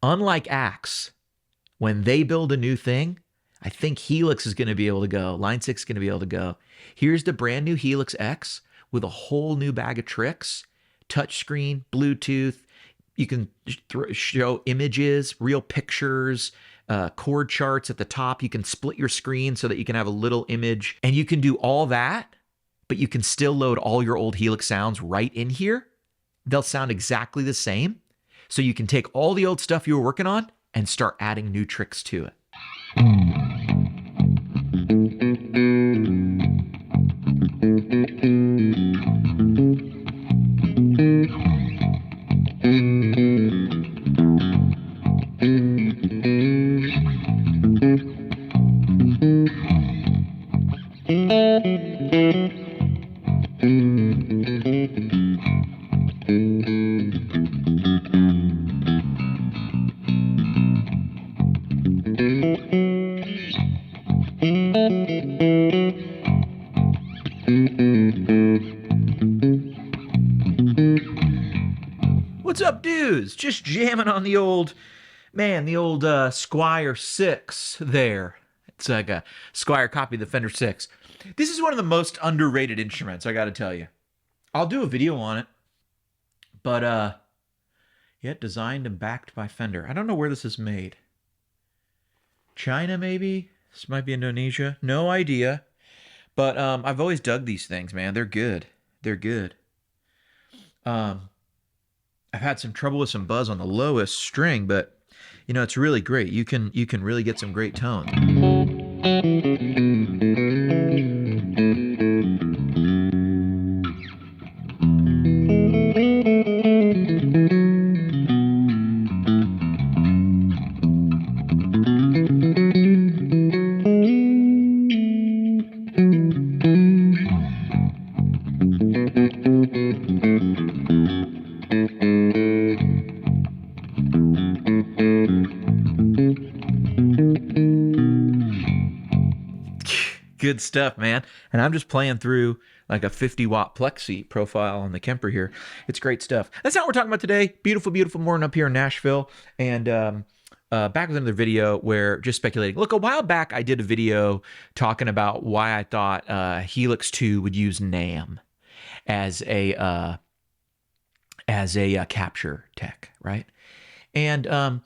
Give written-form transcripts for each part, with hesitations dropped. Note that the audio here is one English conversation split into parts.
Unlike Axe, when they build a new thing, I think Helix is going to be able to go. Line 6 is going to be able to go. Here's the brand new Helix X with a whole new bag of tricks, touchscreen, Bluetooth. You can show images, real pictures, chord charts at the top. You can split your screen so that you can have a little image, and you can do all that, but you can still load all your old Helix sounds right in here. They'll sound exactly the same. So you can take all the old stuff you were working on and start adding new tricks to it. What's up, dudes? Just jamming on the old, Squire 6 there. It's like a Squire copy of the Fender 6. This is one of the most underrated instruments, I gotta tell you. I'll do a video on it, but yeah, designed and backed by Fender. I don't know where this is made. China, maybe? This might be Indonesia. No idea. But I've always dug these things, man. They're good. They're good. I've had some trouble with some buzz on the lowest string, but you know, it's really great. You can really get some great tones. Good stuff, man. And I'm just playing through like a 50-watt plexi profile on the Kemper here. It's great stuff. That's not what we're talking about today. Beautiful, beautiful morning up here in Nashville. And back with another video where just speculating. Look, a while back I did a video talking about why I thought Helix 2 would use NAMM as a capture tech, right? And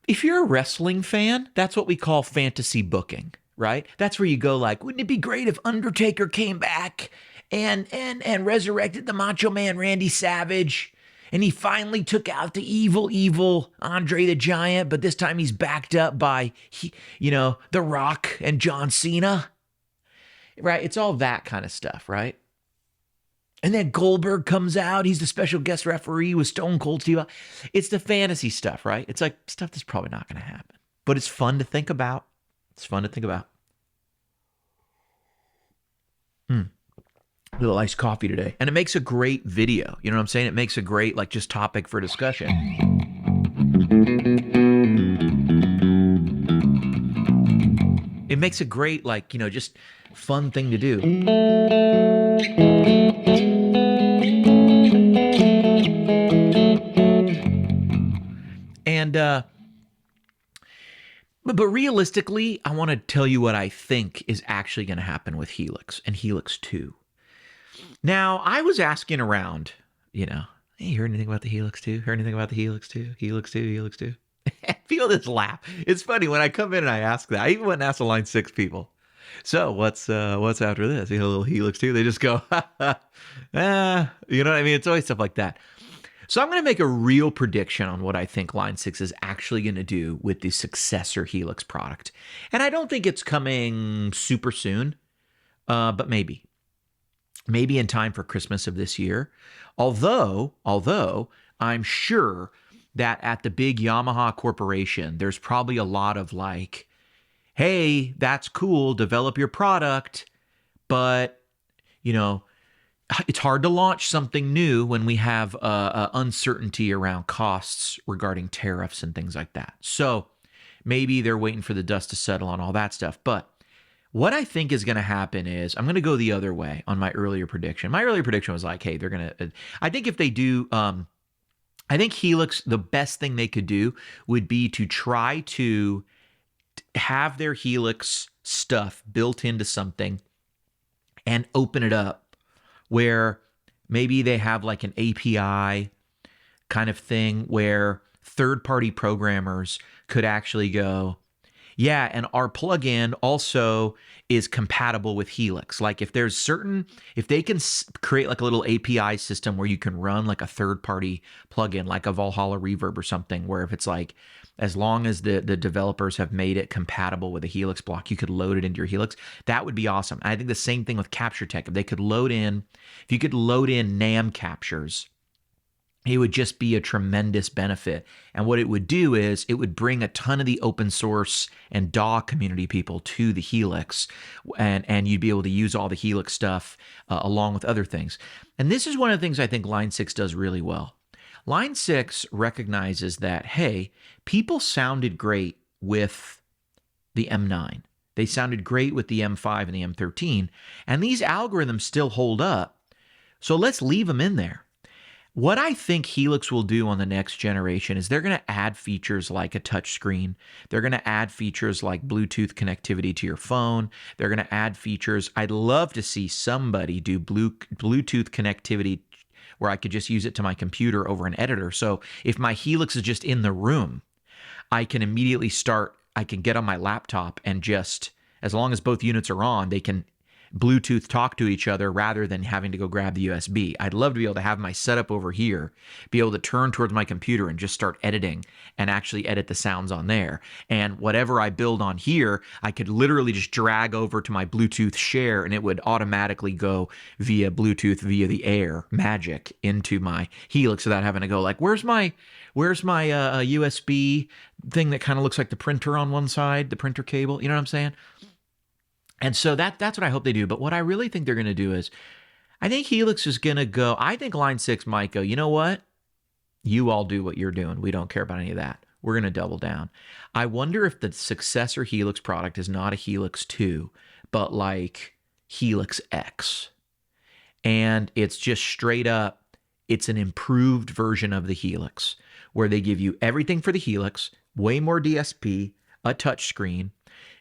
if you're a wrestling fan, that's what we call fantasy booking. Right? That's where you go like, wouldn't it be great if Undertaker came back and resurrected the Macho Man Randy Savage, and he finally took out the evil Andre the Giant, but this time he's backed up by, The Rock and John Cena, right? It's all that kind of stuff, right? And then Goldberg comes out. He's the special guest referee with Stone Cold Steve. It's the fantasy stuff, right? It's like stuff that's probably not going to happen, but it's fun to think about. It's fun to think about. Little iced coffee today. And it makes a great video. You know what I'm saying? It makes a great, like, just topic for discussion. It makes a great, like, just fun thing to do. And, But realistically, I want to tell you what I think is actually going to happen with Helix and Helix 2. Now, I was asking around, hey, you heard anything about the Helix 2? Heard anything about the Helix 2? Helix 2, Helix 2? Feel this laugh. It's funny when I come in and I ask that. I even went and asked the Line 6 people. So what's after this? A little Helix 2? They just go, you know what I mean? It's always stuff like that. So I'm going to make a real prediction on what I think Line 6 is actually going to do with the successor Helix product. And I don't think it's coming super soon, but maybe. Maybe in time for Christmas of this year. Although I'm sure that at the big Yamaha corporation, there's probably a lot of like, hey, that's cool, develop your product, but, it's hard to launch something new when we have uncertainty around costs regarding tariffs and things like that. So maybe they're waiting for the dust to settle on all that stuff. But what I think is going to happen is I'm going to go the other way on my earlier prediction. My earlier prediction was like, hey, they're going to, I think if they do I think Helix, the best thing they could do would be to try to have their Helix stuff built into something and open it up where maybe they have like an API kind of thing where third party programmers could actually go, yeah, and our plugin also is compatible with Helix. Like if they can create like a little API system where you can run like a third party plugin, like a Valhalla Reverb or something, where if it's like, as long as the developers have made it compatible with a Helix block, you could load it into your Helix. That would be awesome. And I think the same thing with Capture Tech. If you could load in NAM captures, it would just be a tremendous benefit. And what it would do is it would bring a ton of the open source and DAW community people to the Helix, and you'd be able to use all the Helix stuff along with other things. And this is one of the things I think Line 6 does really well. Line 6 recognizes that, hey, people sounded great with the M9. They sounded great with the M5 and the M13, and these algorithms still hold up. So let's leave them in there. What I think Helix will do on the next generation is they're going to add features like a touchscreen. They're going to add features like Bluetooth connectivity to your phone. They're going to add features. I'd love to see somebody do Bluetooth connectivity where I could just use it to my computer over an editor. So if my Helix is just in the room, I can get on my laptop and just, as long as both units are on, they can Bluetooth talk to each other rather than having to go grab the USB. I'd love to be able to have my setup over here, be able to turn towards my computer and just start editing and actually edit the sounds on there. And whatever I build on here, I could literally just drag over to my Bluetooth share and it would automatically go via Bluetooth, via the air magic into my Helix without having to go like, where's my USB thing that kind of looks like the printer on one side, the printer cable, you know what I'm saying? And so that's what I hope they do. But what I really think they're going to do is, I think Helix is going to go, I think Line 6 might go, you know what? You all do what you're doing. We don't care about any of that. We're going to double down. I wonder if the successor Helix product is not a Helix 2, but like Helix X. And it's just straight up, it's an improved version of the Helix, where they give you everything for the Helix, way more DSP, a touchscreen,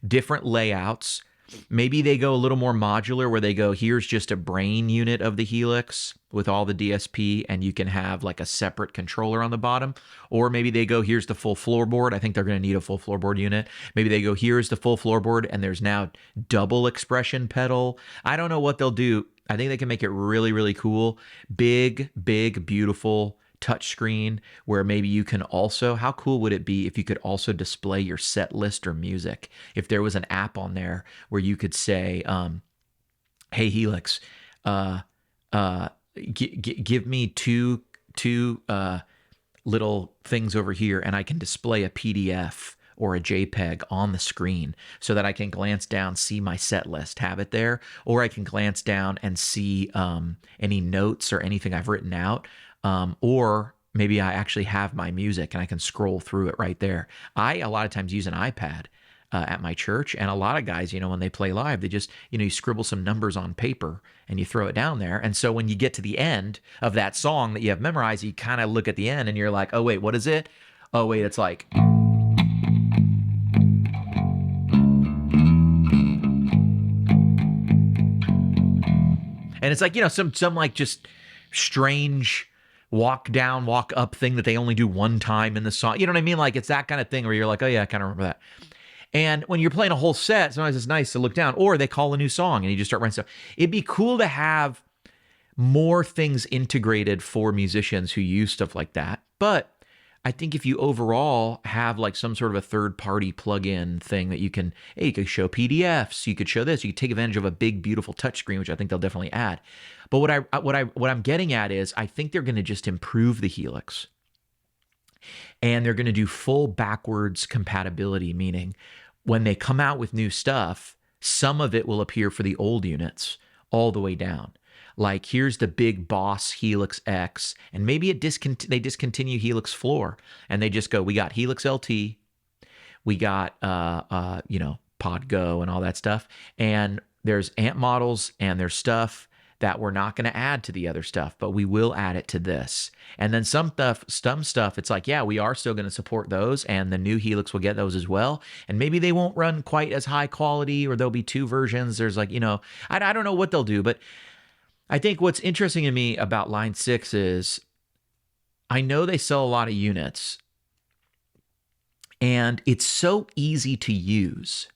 different layouts. Maybe they go a little more modular where they go, here's just a brain unit of the Helix with all the DSP and you can have like a separate controller on the bottom. Or maybe they go, here's the full floorboard. I think they're going to need a full floorboard unit. Maybe they go, here's the full floorboard and there's now double expression pedal. I don't know what they'll do. I think they can make it really, really cool. Big, beautiful touchscreen where maybe you can also, how cool would it be if you could also display your set list or music? If there was an app on there where you could say, hey Helix, give me two little things over here and I can display a PDF or a JPEG on the screen so that I can glance down, see my set list, have it there, or I can glance down and see any notes or anything I've written out. Or maybe I actually have my music and I can scroll through it right there. I, a lot of times, use an iPad at my church, and a lot of guys, when they play live, they just, you scribble some numbers on paper and you throw it down there. And so when you get to the end of that song that you have memorized, you kind of look at the end and you're like, oh, wait, what is it? Oh, wait, it's like... And it's like, some like just strange walk down, walk up thing that they only do one time in the song. You know what I mean? Like it's that kind of thing where you're like, oh yeah, I kind of remember that. And when you're playing a whole set, sometimes it's nice to look down, or they call a new song and you just start writing stuff. It'd be cool to have more things integrated for musicians who use stuff like that. But I think if you overall have like some sort of a third-party plug-in thing that you can show PDFs, you could show this, you could take advantage of a big, beautiful touchscreen, which I think they'll definitely add. But what I'm getting at is I think they're going to just improve the Helix, and they're going to do full backwards compatibility, meaning when they come out with new stuff, some of it will appear for the old units all the way down. Like here's the big boss Helix X, and maybe they discontinue Helix Floor, and they just go, we got Helix LT, we got Pod Go and all that stuff, and there's amp models and there's stuff that we're not going to add to the other stuff, but we will add it to this. And then some stuff, it's like, yeah, we are still going to support those, and the new Helix will get those as well. And maybe they won't run quite as high quality, or there'll be two versions. There's like, I don't know what they'll do, but I think what's interesting to me about Line 6 is I know they sell a lot of units, and it's so easy to use.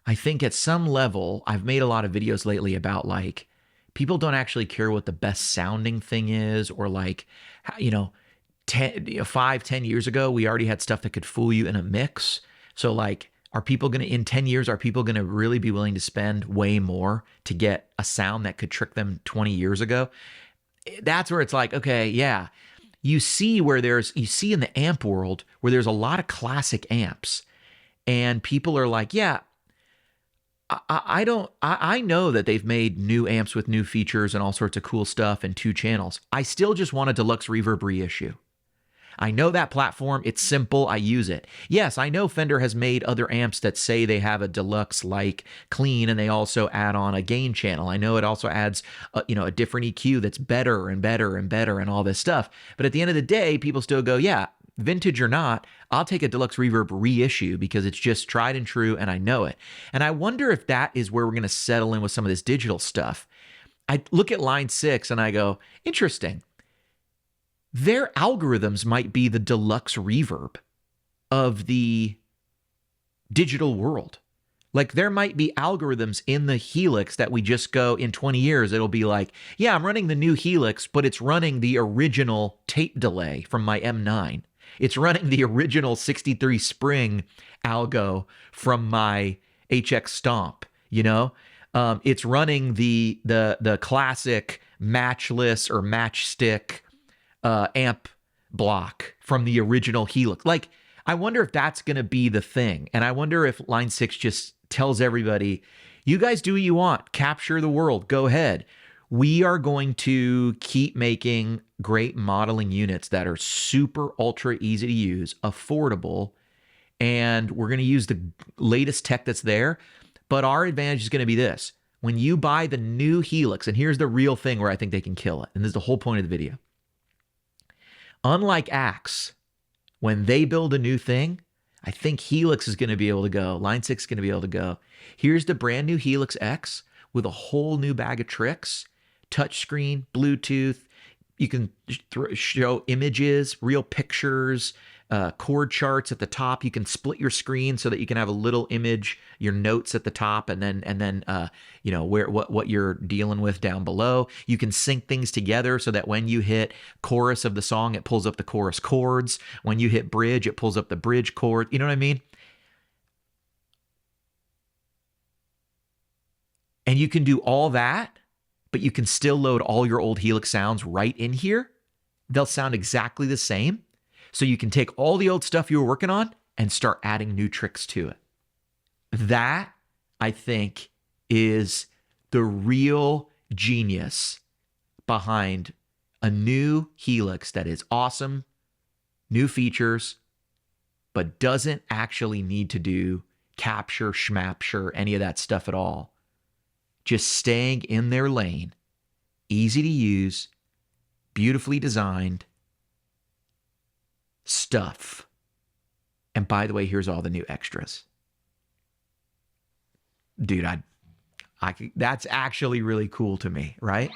I think at some level, I've made a lot of videos lately about like, people don't actually care what the best sounding thing is, or like, 5-10 years ago, we already had stuff that could fool you in a mix. So like, in 10 years, are people going to really be willing to spend way more to get a sound that could trick them 20 years ago? That's where it's like, okay, yeah. You see in the amp world where there's a lot of classic amps, and people are like, yeah, I know that they've made new amps with new features and all sorts of cool stuff and 2 channels. I still just want a deluxe reverb reissue. I know that platform. It's simple. I use it. Yes, I know Fender has made other amps that say they have a deluxe like clean, and they also add on a gain channel. I know it also adds a different EQ that's better and better and better and all this stuff. But at the end of the day, people still go, yeah, vintage or not, I'll take a deluxe reverb reissue because it's just tried and true and I know it. And I wonder if that is where we're going to settle in with some of this digital stuff. I look at Line 6 and I go, interesting. Their algorithms might be the deluxe reverb of the digital world. Like there might be algorithms in the Helix that we just go in 20 years, it'll be like, yeah, I'm running the new Helix, but it's running the original tape delay from my M9. It's running the original 63 spring algo from my HX Stomp, It's running the classic matchless or matchstick amp block from the original Helix. Like, I wonder if that's going to be the thing. And I wonder if Line 6 just tells everybody, you guys do what you want, capture the world, go ahead. We are going to keep making great modeling units that are super ultra easy to use, affordable, and we're going to use the latest tech that's there. But our advantage is going to be this. When you buy the new Helix, and here's the real thing where I think they can kill it, and this is the whole point of the video. Unlike Axe, when they build a new thing, I think Helix is going to be able to go, Line 6 is going to be able to go, here's the brand new Helix X with a whole new bag of tricks, touchscreen, Bluetooth. You can show images, real pictures, chord charts at the top. You can split your screen so that you can have a little image, your notes at the top, and then what you're dealing with down below. You can sync things together so that when you hit chorus of the song, it pulls up the chorus chords. When you hit bridge, it pulls up the bridge chord. You know what I mean? And you can do all that, but you can still load all your old Helix sounds right in here. They'll sound exactly the same. So you can take all the old stuff you were working on and start adding new tricks to it. That, I think, is the real genius behind a new Helix that is awesome, new features, but doesn't actually need to do capture, schmapture, any of that stuff at all. Just staying in their lane, easy to use, beautifully designed stuff. And by the way, here's all the new extras. Dude, that's actually really cool to me, right?